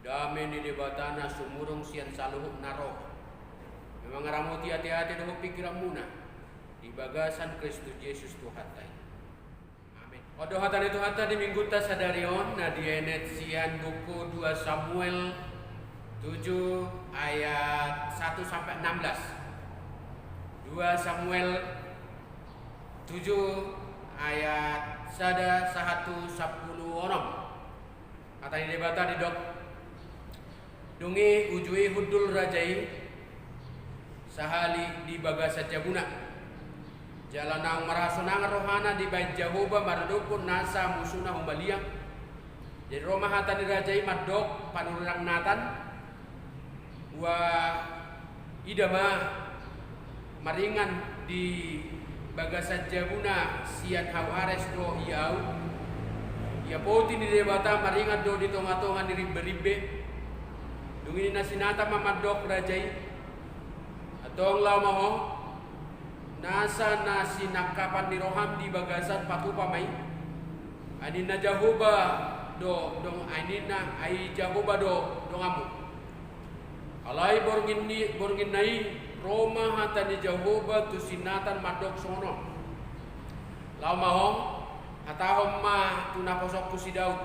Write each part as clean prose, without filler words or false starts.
Dame ni debatana sumurong sian saluhuk naroh. Memang ramuti hati-hati doho pikiran muna. Di bagasan Kristus Yesus Tuhan tay. Amin. Odo hatan itu hata di minggu ta sadarion na dienet sian buku 2 Samuel 7 ayat 1 sampai 16. 2 Samuel 7 ayat 1 10 orang. Kata di debata di dok dungi ujui hudul rajai sahali di bagasa jabuna jalanang marasonang rohana di bait Jahoba maradupun nasa musuna humaliang jadi Roma hatan di rajai madok panurang natan wa idama maringan di bagasa jabuna sian hawares do iau ya poti ni debata maringan do di tonga-tonga ni ribbe dungin nasinata mamadok rajai atong lau maho nasa nasinakapan ni roham di bagasan patupa mai anin na Jahoba do dong anin na ai Jahoba do dongamu alai borgin nai Roma hata ni Jahoba tu sinatan madok sono lau maho hatahom ma tu naposok ku si Daud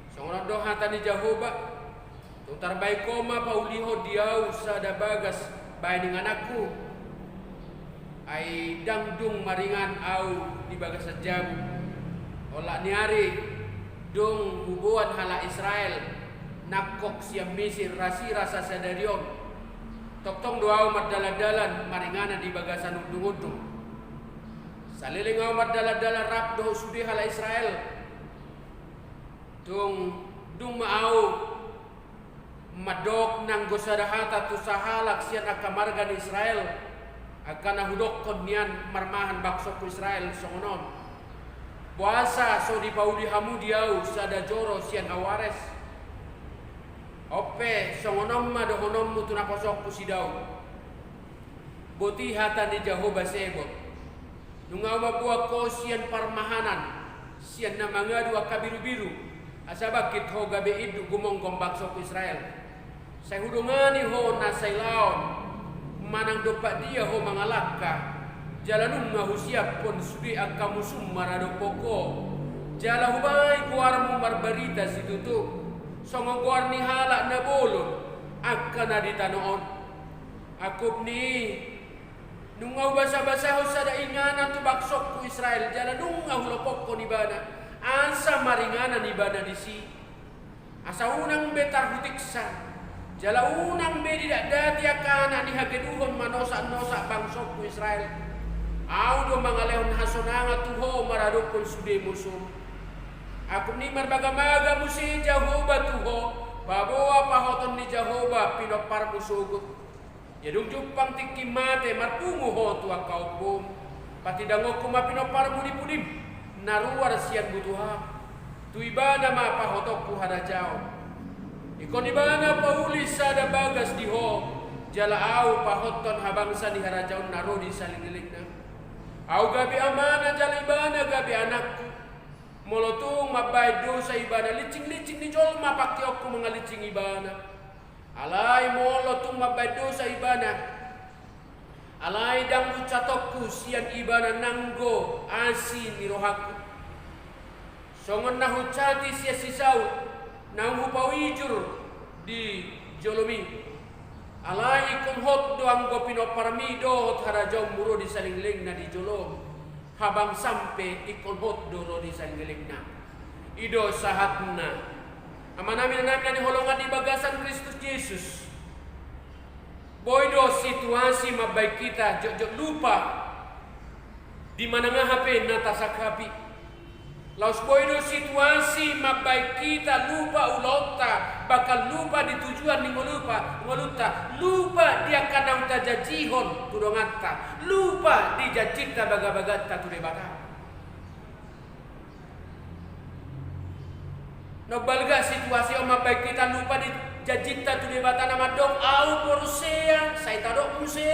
sono do hata ni Jahoba Tutar baik koma pauliho diau sada bagas baik dengan aku ai dangdung maringan au di bagas sejam olak niari dong hubuan hala Israel nakok siam Mesir rasi rasa sadarion tok doa umat dalan-dalan maringana di bagasan udung-udung saliling umat dalan-dalan rap doh sudi hala Israel dung maau madok nang gosadahata tu sahalak sian akamargan Israel akan nahudok konnian marmahan baksok Israel songonon puasa so di paudi hamu diau sada joro sian awares ope songonom ma dohonom mutu naposok ku sidau boti hata ni Jahoba sebot nungaw mabuak ko sian parmahanan sian namanga dua kabiru-biru asabakit ho gabe idu gumong baksok Israel saya hudungani ho nasay laon manang dopak dia ho mangalaka jalanung nga husiap pon sudi akamu marado poko jala hubay guarmu marbarita situtu songo guar ni halak na bolon akka na ditanoon akup ni nungaw basa-basa ho sada ingana tu baksok ku Israel jalanung nga hulopok ko ni bana asa maringana ni bana disi asa unang betar hutiksa jala unang be tidak dati akana ni hageduhon manosa-nosa bangsok ku Israel au do mangalehon hasonanga tuho maradukul sude musuh aku ni marbaga-maga musi Jahoba tuho baboa pahoton ni Jahoba pinopar musugut yadung jupang tiki mate marpungu ho tu akaupum pati dangok kuma pinopar mudi-pudim naruar sian butuha tu ibana ma pahotok ku hadajao ikon ibana pauli sada bagas diho jala au pahoton habangsa di harajaun naro di salingilikna au gabi amana jala ibana gabi anakku molotung mabay dosa ibana licing-licing ni jol mapakiok ku mga licing ibana alay molotung mabay dosa ibana alay dang lucatokku sian ibana nanggo asin ni rohaku songon nahucati sia sisau nang hupawijur di jolomi alai ikon hot doang go pinoparmi do harajaw muro di salingling na di jolom habang sampai ikon hot doro di salingling na ido sahatna amanami na namin ni holongan di bagasan Kristus Yesus boydo situasi mabay kita jok lupa di mana ngahape natasakapi laus boydo situasi mabay kita lupa ulota bakal lupa di tujuan ni ngoluta lupa dia kanang tajajihon tudonganta lupa di jajita baga-bagata tudebata no balga situasi o mabay kita lupa di jajita tudebata nama dok au porusea saya tadok muse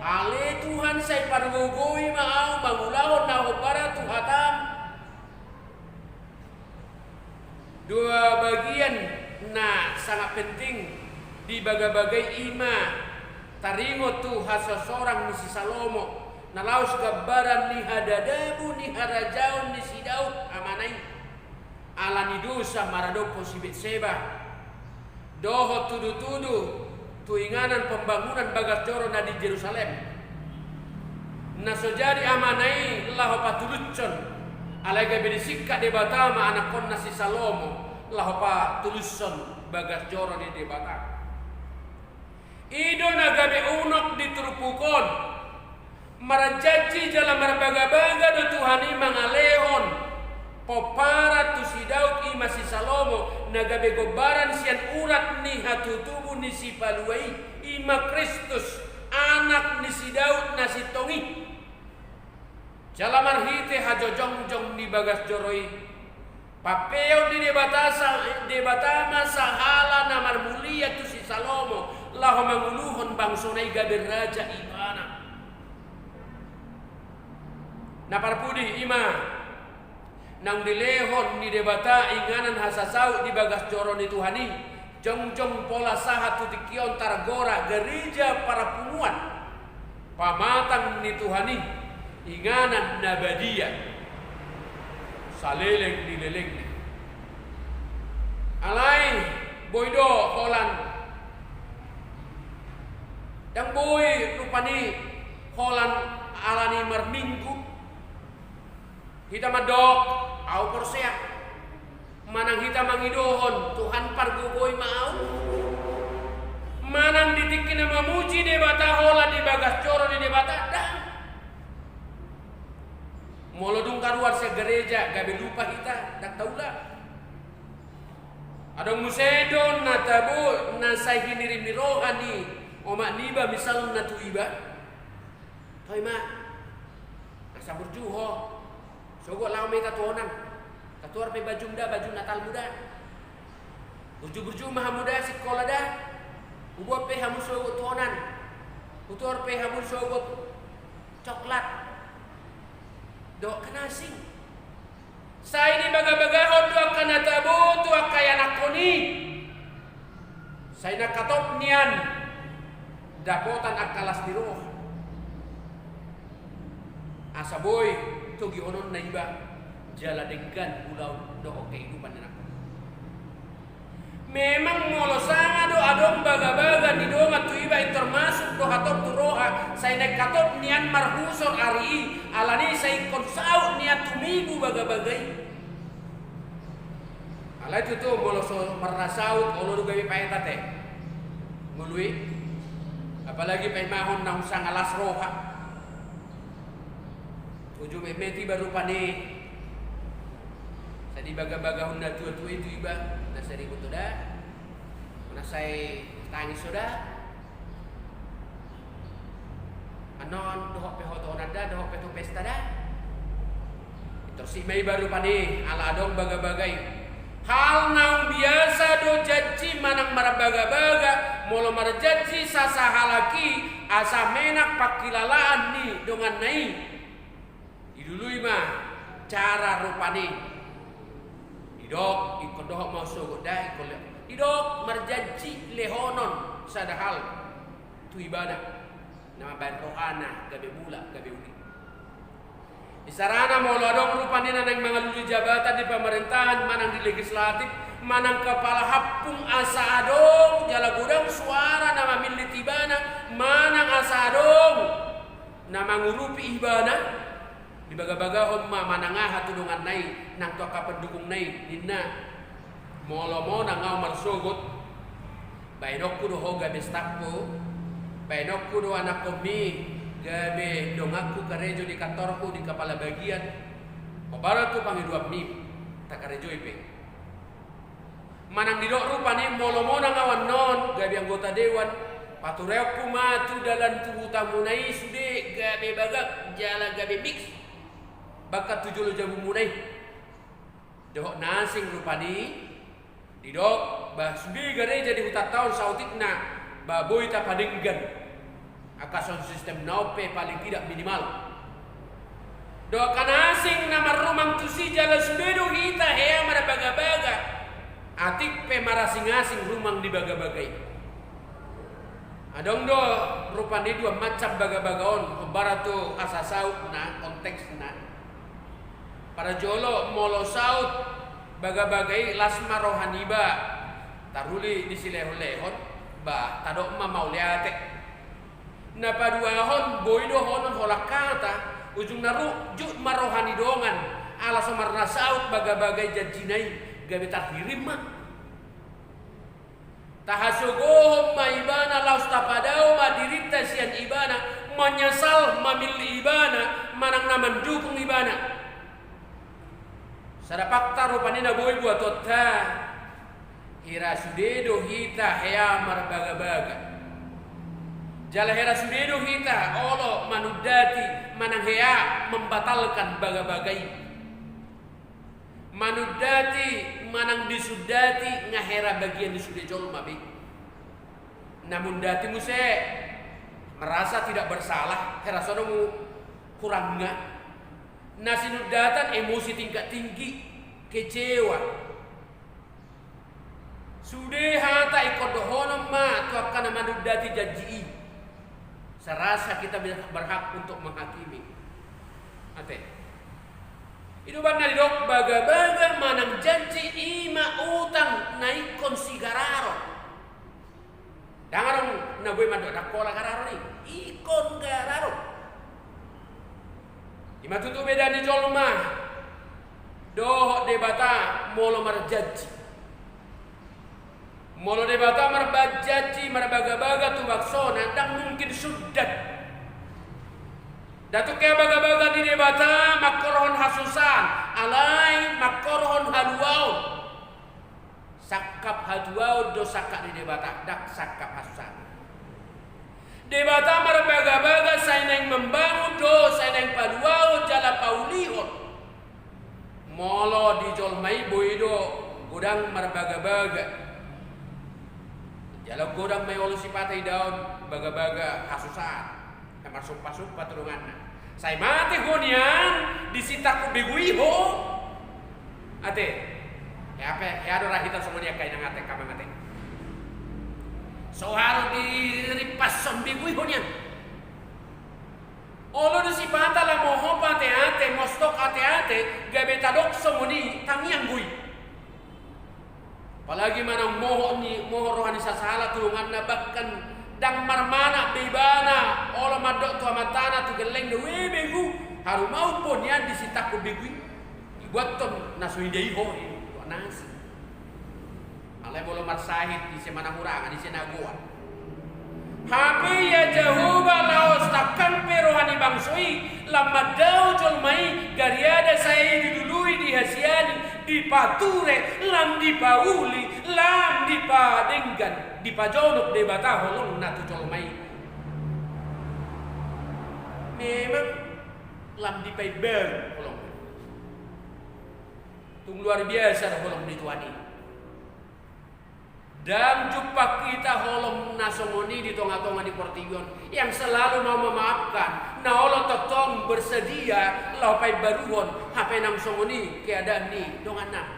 ale Tuhan saya pargogoi mau mangulahon na hobara tuhatam dua bagian nah sangat penting di bagai-bagai ima taringo tu hasa seorang ni si Salomo na laos gabaran ni hadadabu ni harajaun ni si Daud amanai ala ni dosa maradopo si Betseba doho tudu-tudu tuinganan pembangunan bagas joro na di Jerusalem na sojadi amanai laho patulucon alaga berisika debatama anakon na si Salomo laho patuluson bagas joro di debatama ido nagabe unok diturupukon marajaji jala marbaga-baga do Tuhani mangalehon popara tu si Daud ima si Salomo nagabe gobaran sian urat ni hatutubu ni si paluai ima Kristus anak ni si Daud na si tongi jala marhite hajojong-jong ni bagas joroi papeo di debatama sahala namar mulia tu si Salomo laho manguluhon bangsonai gabe raja ibana na parpudi ima nang dilehon ni debata inganan hasasau di bagas joro ni Tuhani jong-jong pola sahat tutikion targora gereja para punguan pamatang ni Tuhani inganan nabadia saleleng dileleng alai boydo holan dan boy rupani holan alani marminggu kita madok au perseak manang kita mangidohon Tuhan pargugoy mau manang ditikin mamuji debata holan di bagas coro di debata dah molodung karuar se gereja gabe lupa kita dak taula ada musedon na tabu na saihinirim ni rohani Omak niba misal na tuiba toy ma asa berjuho sogo lau me katuonan katuar pe baju natal muda berju maha muda sekolah dah ubo pe hamu sogo tuonan utor pe hamu sogo coklat dok kenasing saya ini baga-bagahon tu akan natabu tu akayan akoni saya nak katop nian dapotan akalas di roh asaboy tugi onon na iba jala denggan pulau doh kehidupan anak memang molosanga do adong baga-baga di donga tu iba termasuk do hatop tu roha saya nak katop nian marhusor ari alani saya konsau niat tumigu baga-bagai alai tu moloso marnasaut olo do gawe paetate ngului apalagi pemahon na usang alas roha tujuh meti baru pane sadi baga-bagahon na tua itu iba na sari kutoda na say tangis soda anon dohok pe hotonada dohok pe tu pesta da itu si mai baru pane ala adong baga-bagai hal naung biasa do jaji manang marabaga-baga molo marjaji sasa halaki asa menak pakilalaan ni dengan nai idului mah cara rupani idok ikodoh mau sogoda idok marjaji lehonon sadahal tu ibadah nama banrohana gabe bula gabe uni isarana molo adong rupani nang mga luli jabatan di pemerintahan manang di legislatif manang kepala hapung asa adong jala gudang suara nama milit ibana manang asa adong nama ngurupi ibana di baga-baga ma manang hatudungan nai nang toka pendukung nai dinna molo mo nang ngau marsogot bainok kudo hoga bestapko bainok kudo anak komi gabe dongaku karejo di kantorku di kepala bagian obarat tu pangi dua mim tak karejo ipe manang didok rupani molo-mona ngawan non gabe anggota dewan patureoku matu dalam tubuh tamunai sude gabe bagak jala gabe mix bakat tujuh jabu munai dohok nasing rupani didok bah sude gereja di hutat tahun sautikna baboy tapadinggan akason sistem naupe paling tidak minimal doakan asing nama rumang tu si jala sudedo kita hea mara baga-baga atik pe marasing-asing rumang di baga-bagai. Adong do rupanya dua macam baga-bagaon barat tu asa saut na konteks na. Para jolo molo saut baga-bagai lasma rohani ba taruli di silehon-lehon ba tadok ma mauliate. Na paduahon boido honon holakata ujung naru juk marohani dongan ala samarna saut baga-bagai jajinai gabe tarhirim mah. Tahasugohom ma ibana laus tapadao ma dirita sian ibana menyesal mamili ibana manang naman dukung ibana. Sadapakta rupanina boy buat totta hira sudedo hita hea marbaga-baga. Jala hera sudedo hita olo manudati manang hea membatalkan baga-bagai. Manudati manang disudati ngahera bagian disude jolma be. Namun dati muse merasa tidak bersalah, hera sodomu kurangnya. Nasinudatan emosi tingkat tinggi, kecewa. Sude hata ikut dohonom ma tu akan manudati janji. Serasa kita berhak untuk menghakimi. Ate. Itu bang dok baga-baga manang janji ima utang naikon sigararo. Dangarong na boy mandok dakola gararo ni ikon gararo. Ima tutu beda di jolma. Doh debata molo marjanji. Molo debata marbajanji marbaga-baga tu baksona dan mungkin sudah. Datuk kaya baga-baga di debata makorohon hasusan alai makorohon haluaun sakap haluaun do sakap di debata dak sakap hasusan debata marbaga-baga saineng membangun do saineng paluaun jala paulihon molo di jolmai boido godang marbaga-baga jala godang may olo sipatai daun baga-baga hasusan kamar sumpah-sumpah turungan. Saya mati honian disita ku beguiho. Ate. Ya apa? Ya ada rahita semua dia kain ngate kamar ngate. So harus diripas som beguiho nian. Olo disipata la moho ate mostok ate gabe tadok somoni tangiang gui. Apalagi mana moho rohani sasala turungan bahkan dang marmana bebana ola madok tu amatana tu geleng de webegu haru maupun yang disita ku begui buat ton nasui dei ho nasi alai bolo marsahid di semana hurang di senagoa habi ya jahuba laos takkan perohani bangsoi lama dau jolmai gariada saya didului dihasiani dipature lam dipauli lam dipadenggan dipajonok debata holong natu jolmai memang lam dipaiber holong tung luar biasa holong dituani dan jumpa kita holong nasongoni di tonga-tonga di Portion yang selalu mau memaafkan na olo totong bersedia laupai baruhon hape nang songoni keadaan ni dongan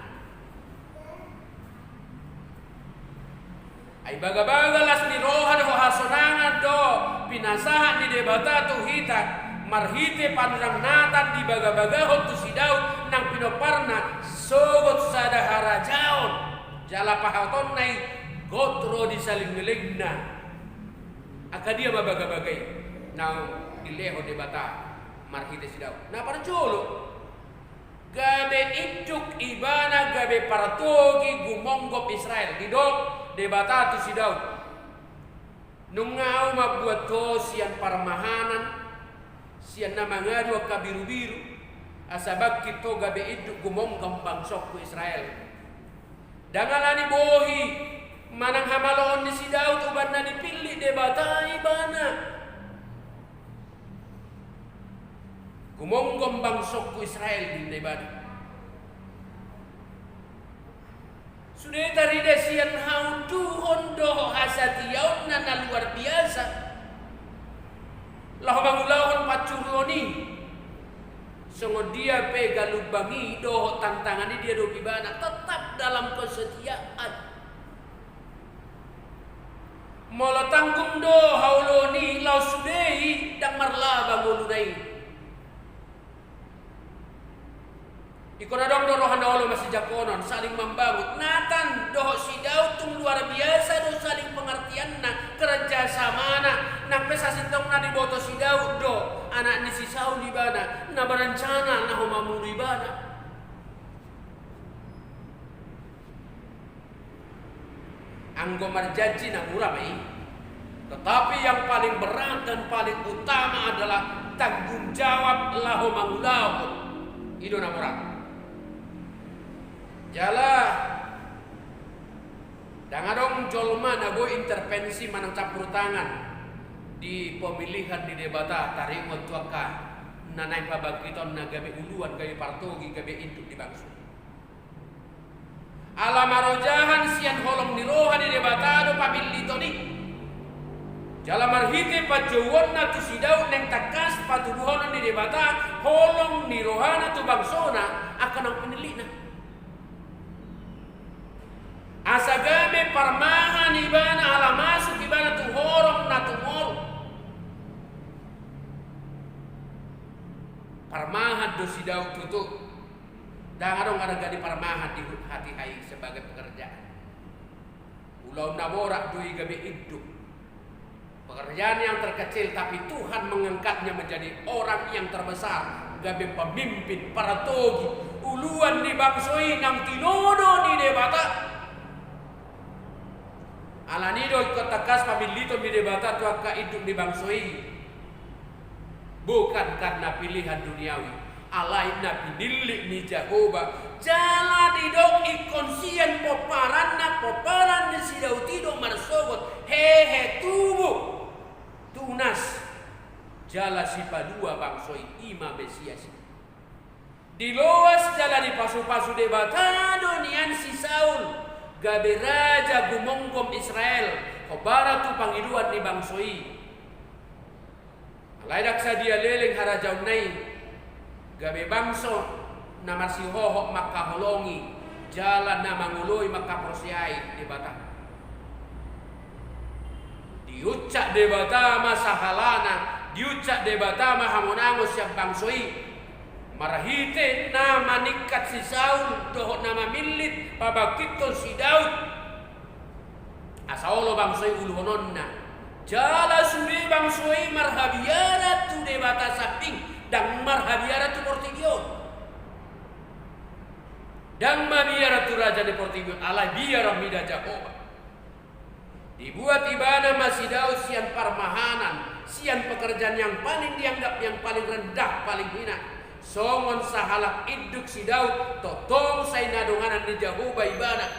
ay baga-baga las ni rohan ho hasonangan do pinasahan di debata tu hita marhite panrang natan di baga-baga ho tu sidau nang pinoparna sogot sadahara jaon jala pahaton nai gotro di saling ngelegna akadia mabaga-bagai nang dileho debata marhite sidau na parjolo gabe ijuk ibana gabe paratogi gumonggop Israel didok debata tu si Daud nungau mabuat to sian parmahanan sian nama ngadu kabiru-biru asabak kito gabe iduk gumong gampang sok ku Israel dangalani bohi manang hamalon di si Daud uban na dipilih debata ibana gumong gampang sok ku Israel di debata sudah tadi desian haudu hondo hasatiaun na luar biasa. Lah bangulahon pacuroni. Songo dia pega lubangi doh tantangan dia do ibana tetap dalam kesetiaan. Molo tanggung do hauloni lau sudei dan marlaba ngolunai. Ikona dong do rohana Allah masih jakonon saling membangun. Natan doh si Daud tung luar biasa do saling pengertian na kerjasama na pesasintong na diboto si Daud do anak ni si Saul di bana na berencana na homamu di bana. Anggo marjanji na muramai. Tetapi yang paling berat dan paling utama adalah tanggung jawab lahu mangulahu. Itu na muram. Jala dangadong jolma nago intervensi manang campur tangan di pemilihan di debata tarik tuaka nanai pabagiton na gabe uluan gabe partogi gabe induk di bangsa. Alamarojahan sian holong nirohan di debata do pamilito ni. Jala marhite pajuwon na tu si Daud neng takas patuduhon di debata holong nirohan tu bangsona akan ang pinilina. Asagame parmahan ibana alamasuk ibana tu horong na tumor. Parmahan do si Daud tutup. Dan ada gadi parmahan di hati hai sebagai pekerjaan. Ulau naborak dui gabe hidup. Pekerjaan yang terkecil tapi Tuhan mengangkatnya menjadi orang yang terbesar. Gabe pemimpin para togi. Uluan di bangsoi nang tinodo di debata. Alanido ikut takas pamilito di debata tuaka hidup di bangsoi. Bukan karena pilihan duniawi. Alaina pinilik ni Jehovah. Jala didok ikonsian poparan di sidautido marsogot. Hehe tubuh. Tunas. Jala si padua bangsoi ima besiasi. Di loas jala di pasu-pasu debatado nian si Saul. Gabe raja gumongkom Israel. Kobara tu pangiduan di bangsoi. Alaidak sa dia leleng harajaw nai. Gabe bangso na marsihoho makaholongi jalan na mangului makaprosiai di Batam. Diucak di Batam sahalana, diucak di Batam hamonangos yang bangsoi. Marahite nama nikat si Saul dohok nama milit pabakito si Daud. Asaulo bangsoi uluhononna. Jala suri bangsoi marhabiara tu di Batam saping. Dan marhabiara tu Portigion. Dan mabiara tu raja di Portigion. Allah biara mida Jehovah. Dibuat ibana masih Daud sian parmahanan. Sian pekerjaan yang paling dianggap yang paling rendah, paling hina. Songon sahalak iduk si Daud. Totong say nadonganan di Jehovah ibana.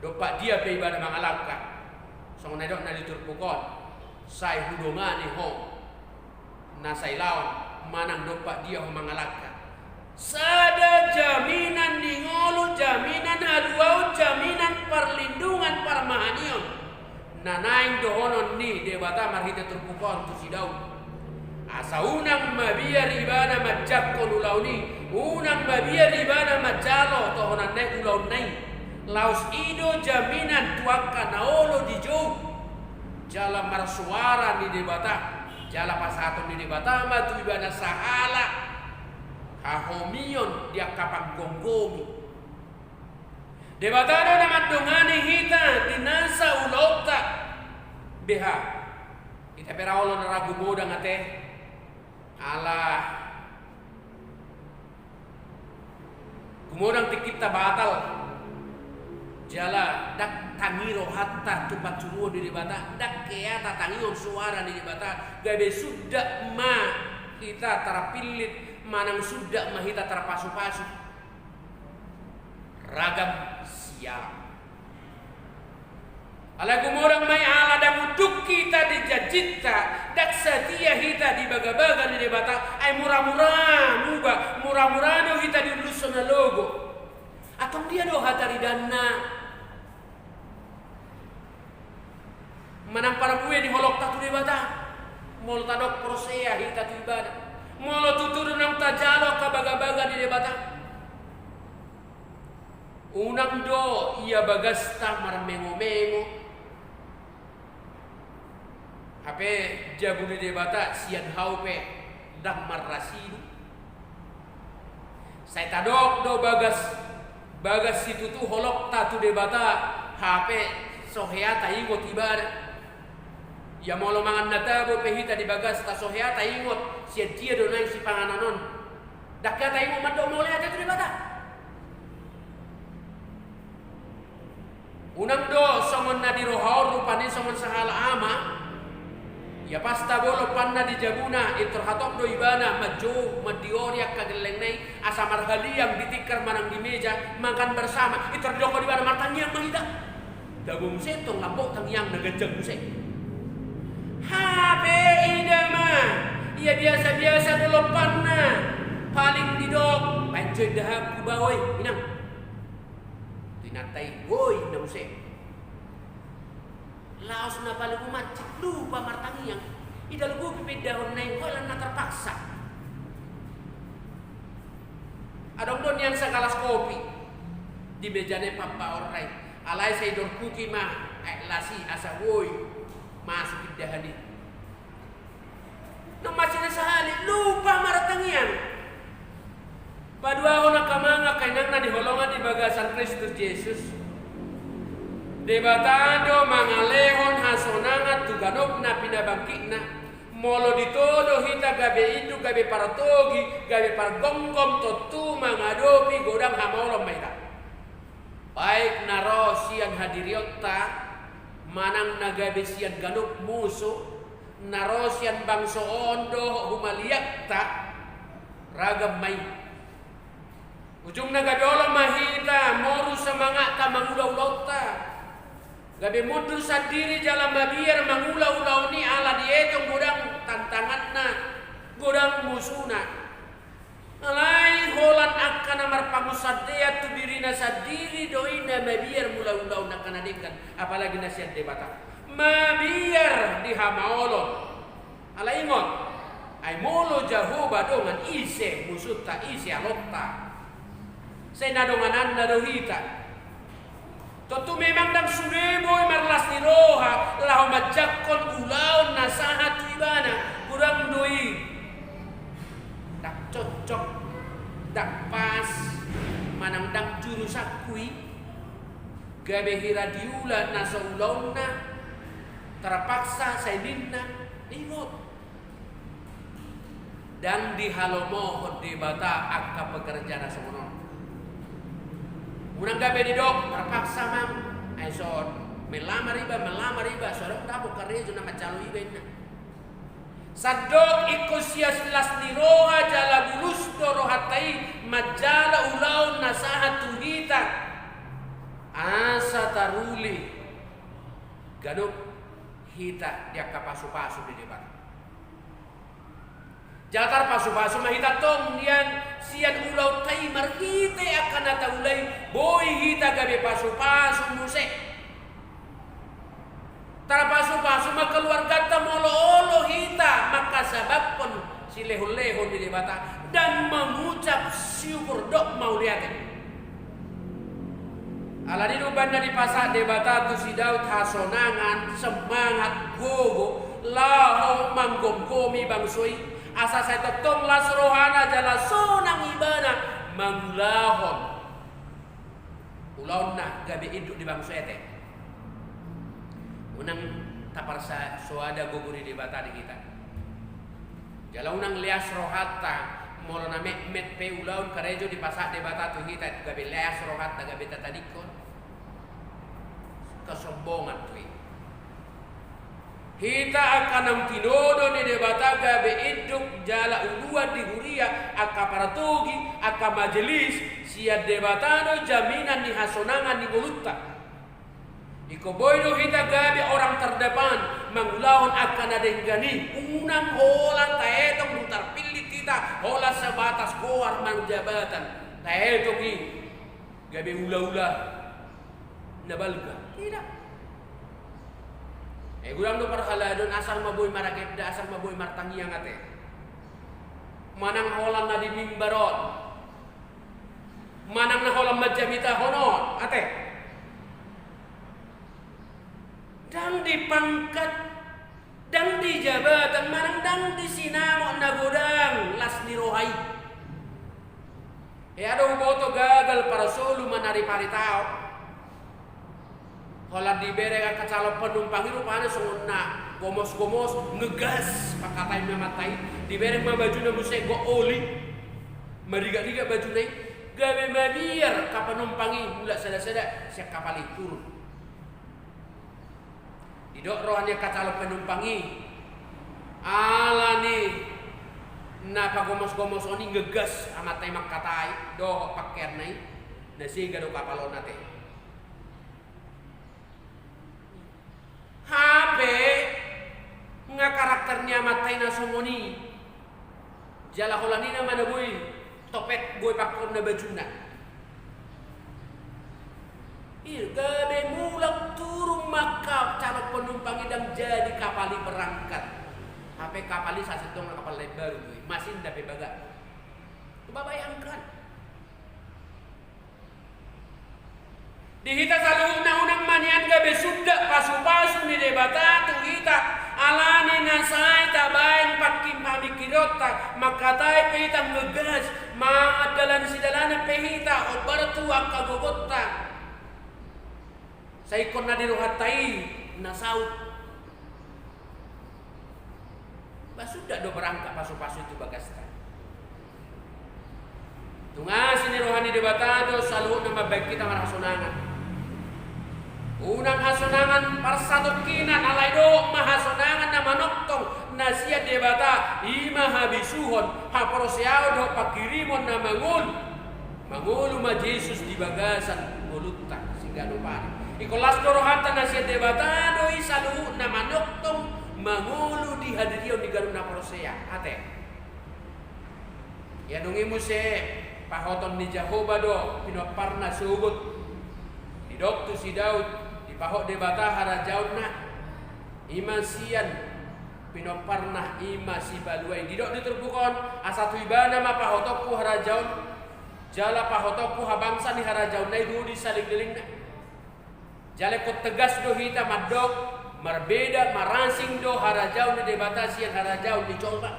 Dopak dia pe ibana mangalaka. Songon nadok na diturpukon. Say hudongani ho. Nasay lawan. Manang dopak dia mangalaka. Sada jaminan dingolu, jaminan aduau, jaminan perlindungan parmahanion. Nanaing dohonon ni debata marhita terpukon tu si Daud. Asa unang mabiar ibana majak ulau ni, unang mabiar ibana majalo tohonan nai ulau nai. Laus ido jaminan tuaka naolo di jauh. Jala marsuara ni debata. Jala pasaton di debata tu ibana sahala. Hahomion dia kapang gonggomi. Debatado naman dongani hita dinasa ulauta. Beha. Ita peraolo na ragu boda ngate. Allah. Kumodang tikita batal. Jala dak tangiro hatta tupat suruh di debata. Dak keata tangion suara di debata. Gabe sudah ma kita terapilit. Manang sudah ma kita terpasu-pasu. Ragam sial. Ala kumurang may ala dan uduk kita dijajita. Dak setia kita di baga-baga di debata. Ay murah-murah muba. Murah-murah no kita di ulusan na logo. Atong dia do hatari dana. Manang para buwe di holok tatu debata. Mol tadok prosea hita tu ibadah. Molo tuturo ng tajalo kabaga-baga di debata. Unang do ia bagasta marmengo-mengo. Hape jabu di debata sian haupe dah marrasidu. Saya tadok do bagas situ tu holok tatu debata hape soheata ingot ibada. Ya molo mangan natabo pehita di bagas ta soheata ingot sian tia do nai si pangananon. Dakata ingot mado mole ada tu debata. Unang do somon na di rohaur rupani somon sahala ama. Ya pasta bolo panna di jabuna iterhatok do ibana majo madioriak kageleng nai asa marhaliang ditikar manang di meja makan bersama iterdoko di bana martangiang mahida. Dabung setong lambok tangiang nagajang musik. Habe idama ia biasa-biasa dulu panna paling didok pancen dahak kubawoy inang tinatai boy na musik laos na paling umat lupa martangiang idal gu pipid dahon na yung koilan na terpaksa adong don yang sakalas kopi di mejane papa oray alay sa idol kuki mah lasi asa woy masuk idahani nang masih na sahali lupa martangiang padua ako nakamanga kay nang nadiholongan di bagasan Kristus Jesus debatado mangalehon hasonangat tuganop na pinabangkit na molo ditodo hita gabe itu gabe paratogi gabe pargonggom totu mangadopi godang hamolom maita baik naro siang hadiriota manang nagabe sian ganop musuh naro sian bangso ondo humaliak tak ragam mai ujung nagabe olam mahita moru semangat ta mangulau-ulau ta gabe mundur sendiri jalan mabiar mangulau-ulau ni ala dietong godang tantangan na godang musuhna alai holan akan amar pangusadea tu dirina sadiri doina mabiar mula-ulau nak kanadekan apalagi nasihat debata mabiar di hamaolon ala ingot ay molo jahoba dongan ise musuta ise alotta saya nadongan anda dohita totu memang dang sureboy marlas ni roha lahu majakon ulaon nasahat tu ibana kurang doi dak cocok dak pas manang dak juru sakui gabe hira diula nasa ulauna terpaksa saya minna ingot dan dihalomohon di bata akka pekerjaan semono unang gabe di dok terpaksa mang aison melamar riba sorok dapur karya juna macalo ibenna sadok ikusias las niroha jala bulus dorohatai majala ulaun nasahat tuhita asa taruli gadok hita dia kapasu-pasu di depan jatar pasu-pasu mahita tong dian sian ulau taimar hita akan ata ulai boy hita gabe pasu-pasu musik tara pasu-pasu maka keluarga ta molo-olo hita maka sabab pun si leho-leho di debata dan mengucap syukur dok mau lihat ala di banda di pasar debata tu si Daud hasonangan semangat gogo laho manggomgomi bangsoi asa saya tetong las rohana jala sonang ibana manglahon ulauna gabe induk di bangsoi teh unang taparsa soada goguri di bata di kita jala unang lias rohata molo na met pe ulaun karejo di pasar di bata tu kita gabe lias rohata gabe tatadikon kesombongan tu kita akan nam tinodo ni debata gabe induk jala uluan di huria aka paratogi aka majelis sia debatano jaminan ni hasonangan ni mulutta iko boydo kita gabe orang terdepan mangulahon akan ada yang gani unang hola taetong mutar pilih kita hola sebatas koar mang jabatan taetong ni gabe ula-ula nabalga tidak gurang do parhaladon asal maboy marakepda asal maboy martangiang ate manang holan na di mimbaron, manang na holan majamita honon, ate. Dang di pangkat, dang di jabatan, manang dang di sinamo na godang las ni rohay. Ada boto gagal para solo manari paritao. Holan di bereng kacalo penumpang itu panas sungna. Gomos-gomos ngegas pakatay mamatay di bereng mabaju na musay go oli mariga-riga baju na gabe mabiyar kapanumpangi mula sada-sada siya kapali turun didok rohannya kacalo penumpangi ala ni na pagomos-gomos oni ngegas amatay makatay do pakker na nasiga do kapalon nate Habe nga karakternya matay na sumoni jala holani na mana boy topet boy pakon na bajuna gabe mulak turun maka calon penumpang idang jadi kapali berangkat HP kapali sasetong na kapal lebar boy masih dape baga bayangkan dihita saluhuk na unang manian gabe sunda pasu-pasu ni debata tu hita alani nasay tabayan pakim pamikirota makatay pehita ngegas maadalan si dalana pehita o baratu akagogota sa ikon na diruhatay nasaut basuda do berangkat pasu-pasu itu bagasta tunga siniruhani debata do saluhuk na mabaik kita marasunangan unang hasunangan parsatokinan alay do mahasonangan na manoktong na siya debata ima habisuhon haporosyaw do pakirimon na mangulu ma Jesus di bagasan mulutak singgano pari ikolas dorohatan na siya debata do isalu na manoktong mangulu di hadiriyon di garuna porosya ate ya dungi mo si pahoton ni Jehovah do pinoparna sugot di doktu si Daud pahok debata harajaun na ima sian pinoparnah ima si baluai didok diterbukon asatu ibana ma pahotokku harajaun jala pahotokku habangsa ni harajaun na itu disaling deling na jale ko tegas do hita madok marbeda marasing do harajaun ni debata sian harajaun dicoba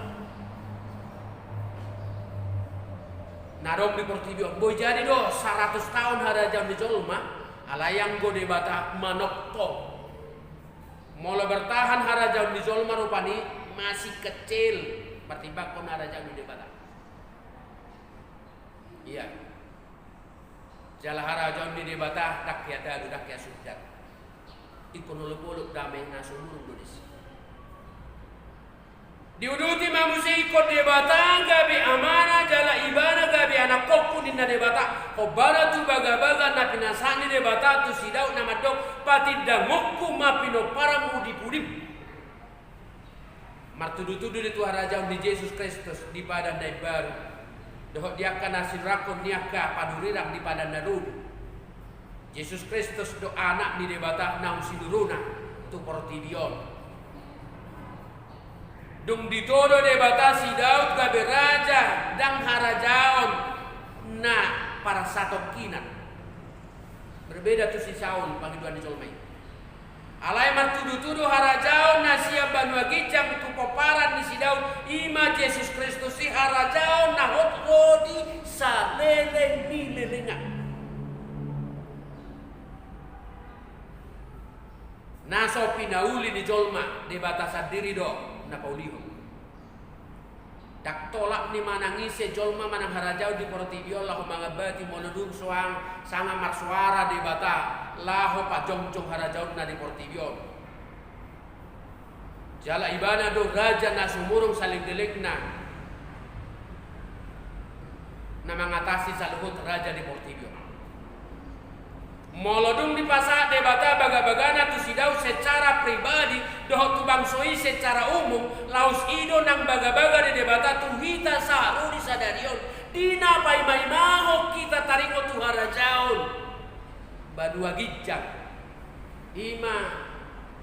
narong di portibio boy jadi do 100 tahun harajaun dicolma alayang go debata manokto mula bertahan harajaun di zolma rupani masih kecil pertimbang kon harajaun di debata iya jala harajaun di debata dakyat dalu dakyat sudat ikon uluk-uluk damai nasumurung donis diuduti mamusi ikon debata gabi amana jala ibana gabi anak kokku dinna debata kobara tu baga-baga na pinasani debata tu sidau nama dok pati dangokku ma pino parang udip-udip martudu-tudu di Tuhan Raja di Yesus Kristus di padan dai baru dohok dia akan hasil rakon niaka padurirang di padan darudu Yesus Kristus do anak di debata nang sinuruna tu portidion dung ditodo debata si Daud gabe raja dang harajaon na para satokinan berbeda tu si Saul panggiduan di Solmai alai martudu-tudu harajaon na siap banua gijang tu poparan di si Daud ima Yesus Kristus si harajaon na hot rodi saleleng ni lelenga naso pinauli di Jolma debata sadiri do na pauliho dak tolak ni manangise jolma manang harajau di portibio lahu mangabati monodung soang sanga marsuara di bata lahu pajongcong harajau na di portibio jala ibana do raja na sumurung saling delikna na mengatasi saluhut raja di portibio molodung di pasar debata baga-bagana tu sidau secara pribadi doh tu bangsoi secara umum laus ido nang baga-baga di debata tu hita saru di sadarion dina pai mai maho kita taringo tu harajaun badua gijang ima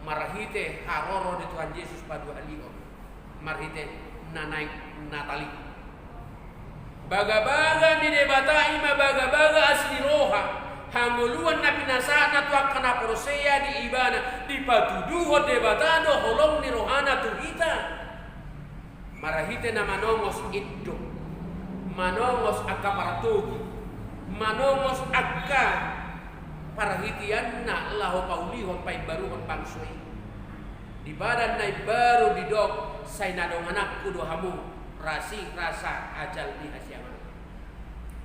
marahite haroro di Tuhan Yesus padua alio marhite nanaik natali Baga-baga di debatai ma baga-baga asli roha. Hanguluan na pinasana tu akana porosea di ibana di patuduho debatado holong ni rohana tuhita. Marahite na manongos iddo. Manongos akka paratugi. Manongos akka parahitian na laho paulihon pay baruhon pangsui. Di badan na baru didok say nadong anak kudo hamu rasi rasa ajal di hasyama.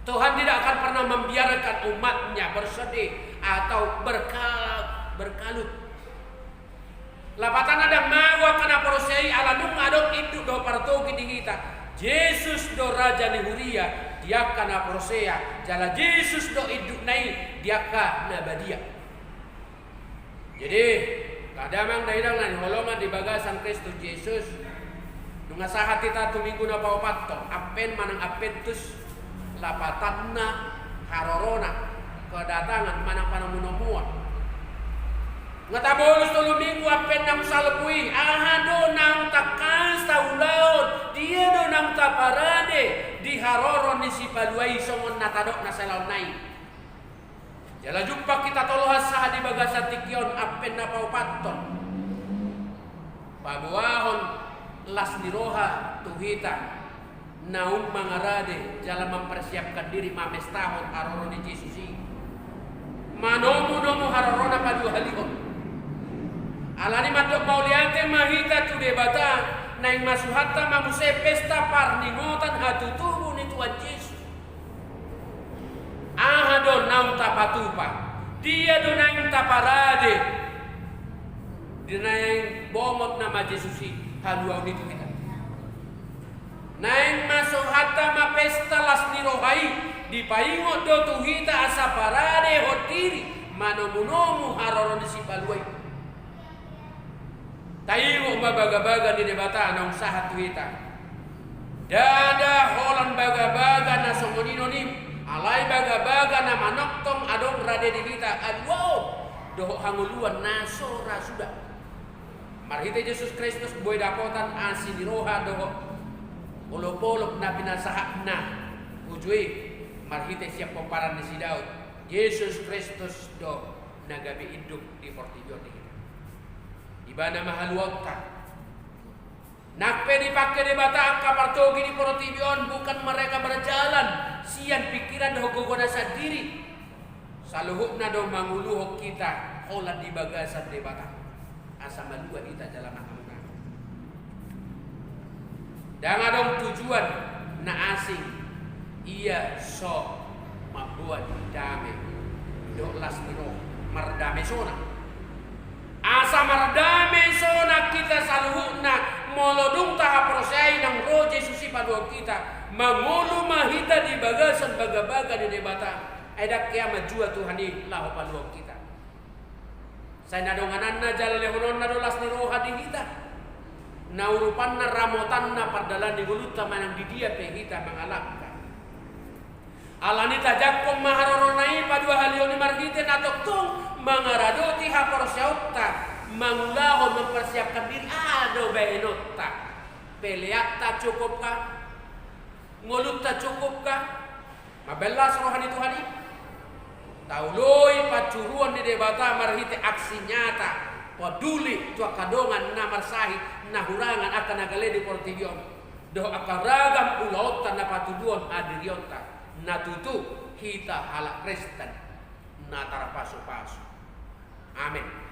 Tuhan tidak akan pernah membiarkan umatnya bersedih atau berkalut. Lapatan ada mawa kana porosei ala nung adok itu do partogi di kita. Yesus do raja ni huria dia kana porosea. Jala Yesus do iduk nai dia ka nabadia. Jadi kadamang daidang nan holongan di bagasan Kristus Yesus. Nunga sahat kita tuminggu na paupatto apen manang apentus lapatanna harorona kedatangan mana panamunomua ngatabolus tulu minggu apen nang salpui ahado nang takas taulaon dia do nang taparade di haroron ni si paluai songon natadok na salaw nai jala jumpa kita tolohas sah di bagasa tikion apen na paupatton pabuahon las diroha tuhita naung mangarade jalan mempersiapkan diri mames tahun haroro di Yesusi manomu harorona padu halihon alani madok pauliante mahita tu debata naing masuhatta mamuse pesta parningotan hatutubu ni Tuhan Yesus ahadon naung tapatupa dia do naing taparade dia naing bomot nama Yesusi haluau itu kita naing masuk hatta ma pesta las nirohai di paingo do tuhita asa parade hotiri manomunomu haroron si paluai taingo baga-baga di debata nang sahat tuhita dada holan baga-baga na songonino nim alai baga-baga na manoktong adong rade di kita adwo do hanguluan nasora sudah marhite Yesus Kristus boy dapotan asi niroha do Olop-olop na pinasahat na ujui marhite siap komparan ni si Daud Yesus Kristus do nagabi hidup di portibion ni kita ibana mahaluota nakpe dipakai di bata kapartogi di portibion bukan mereka berjalan sian pikiran do gogona sadiri saluhuk na do manguluhuk kita holan di bagasan di bata asa malua kita jalan makan dan ada tujuan na asing ia so membuat damai do las miro mardame sona asa mardame sona kita saluhuna molodung taha prosai nang roh Yesus padu kita mangulu mahita di bagasan baga-baga di debata ada kiamat jua Tuhan ni lahu padu kita saya nadongananna jalan lehononna do las miro hadi kita naurupanna ramotanna pardalan di guluta manang di dia pe kita mengalahkan alani tajakom maharoronai padua halioni margite natok tung mangaradoti haporsyauta mangulaho mempersiapkan diri ado benota peleakta cukupkah ngolutta cukupkah mabelas rohani Tuhani tauloi pacuruan di debata marhite aksi nyata peduli tua kadongan namar sahih nahurangan akan nagale di portibion doh akan ragam ulautan na patuduan adirionta natutu kita halak Kristen na tarapasu-pasu amin.